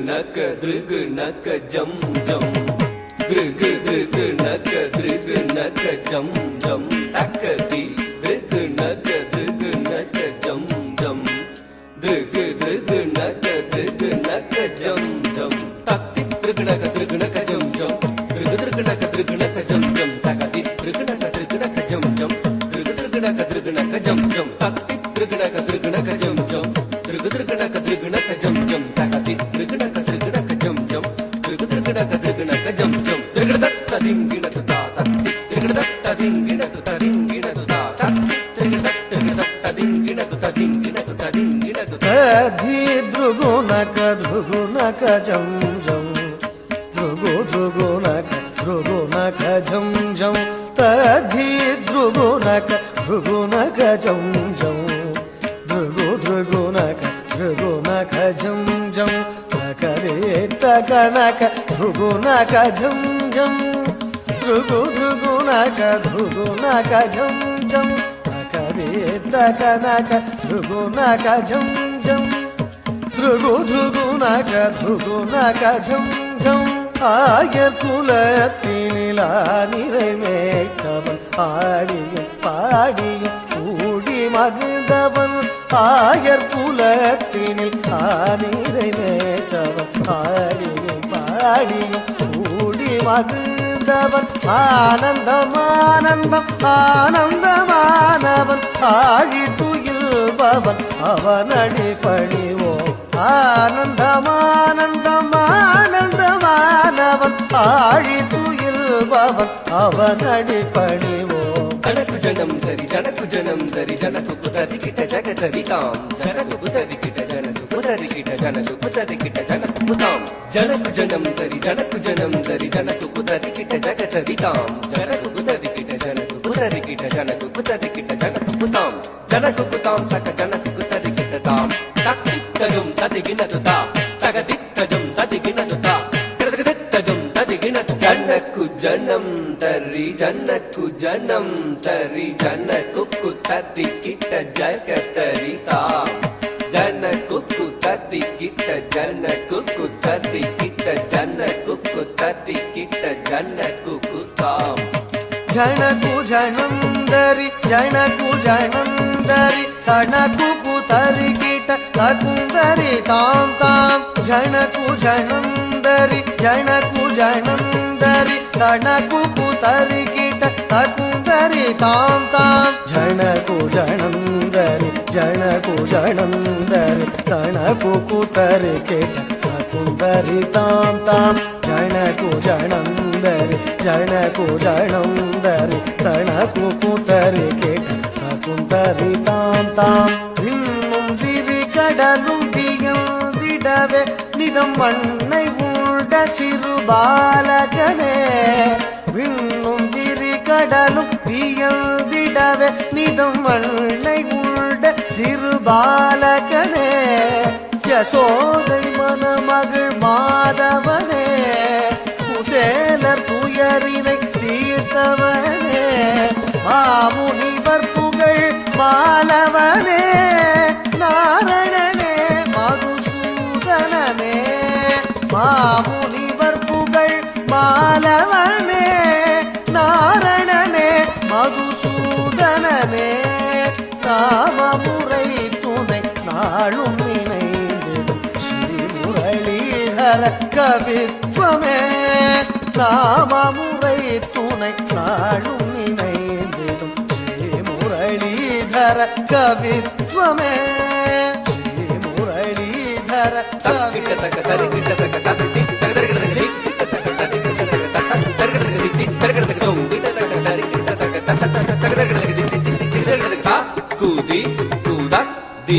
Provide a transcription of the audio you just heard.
naka drigu naka jam jam drigu drigu naka drigu naka jam jam takati drigu naka jam jam drigu drigu naka jam jam takti drigu naka jam jam drigu drigu naka jam jam takati drigu naka jam jam drigu drigu naka jam jam takti drigu naka jam jam drigu drigu naka jam jam takati drigu naka jam jam drigu drigu naka jam jam drigu datta dingina ta takti drigu datta dingina ta takti drigu datta dingina ta धी ध्रुगु नक जम जम ध्रुगु ध्रुगु नक जम जम तधी ध्रुगु नक जम जम ध्रुगु ध्रुगु नक जम जम तकरे तक नक ध्रुगु नक जम जम ध्रुगु ध्रुगु नक जम जम तकरे तक नक ध्रुगु नक जम जम ध्रुगु ध्रुगु नक जम जम ஆயர் குலத்தினிலா நிறைவேற்றவன் ஆடியும் பாடியும் கூடி மகிழ்ந்தவன் ஆயர் குலத்தினில் நிறைவேற்றவன் ஆடியும் பாடியும் கூடி மகிழ்ந்தவன் ஆனந்தம் ஆனந்தம் ஆனந்தமானவன் ஆழி துயில்பவன் அவனடி பணிவோம் ஆனந்தம் ஆனந்தம் ஆனந்தமானவன் ஆழி துயில்பவன் அவனடி பணிவோம் ஜனக்கு ஜனம் தரி ஜனக்கு ஜனம் தரி ஜனக்கு குதரி கிட்ட ஜகதரி தாம் ஜனக்கு குதரி கிட்ட ஜனக்கு குதரி கிட்ட ஜனக்கு குதரி கிட்ட ஜனக்கு குதாம் ஜனக்கு ஜனம் தரி ஜனக்கு ஜனம் தரி ஜனக்கு குதரி கிட்ட ஜகதரி தாம் ஜனக்கு குதரி கிட்ட ஜனக்கு குதரி கிட்ட ஜனக்கு குதரி கிட்ட ஜனக்கு குதாம் ஜனக்கு குதாம் தக ஜனக்கு குதரி கிட்ட தாம் தக்திக்கஜம் ததிகினது தா தகதிக்கஜம் ததிகினது தா கிடதகதிக்கஜம் ததிகினது ஜனக்கு ஜனம் தரி ஜனக்கு ஜனம் தரி ஜனக்கு குதரி கிட்ட ஜகதரி தாம் ஜனக்கு குதரி கிட்ட ஜனக்கு குதரி கிட்ட ஜனக்கு குதரி கிட்ட ஜனக்கு குதாம் ஜனகு ஜனந்தரி ஜனகு ஜனந்தரி தனகு குதரி கிட்ட தகுந்தரி தாம் தாம் ஜனகு ஜனந்தரி ஜனகு ஜனந்தரி தனகு குதரி கிட்ட தகுந்தரி தாம் தாம் ஜனகு ஜனந்தரி ஜனகு ஜனந்தரி தனகு குதரி கிட்ட தகுந்தரி தாம் தாம் ஜனகு ஜனந்தரி ஜனகு ஜனந்தரி தனகு குதரி கிட்ட தகுந்தரி தாம் தாம் இன்னும் விரி கடலும் வியந்திடவே நிதம் வண்ணை உண்ட சிறு பாலகனே விண்ணும் விரி கடலும் வியந்திடவே நிதம் வண்ணை உண்ட சிறு பாலகனே யசோதை மனமகள் மாதவனே குசேலர் துயரினை தீர்த்தவனே மாமுனிவர் புகழ் மாலவனே நாரணனே மதுசூதனனே மாமுனிவர் புகழ் மாலவனே நாரணனே மதுசூதனனே நாமமுறை துணை நாளும் நினைந்திடும் ஸ்ரீமுரளீதர கவித்வமே நாமமுறை துணை நாளும் நினைந்திடும் ஸ்ரீமுரளீதர கவித்வமே ஸ்ரீமுரளீதர கூதி கூதா தி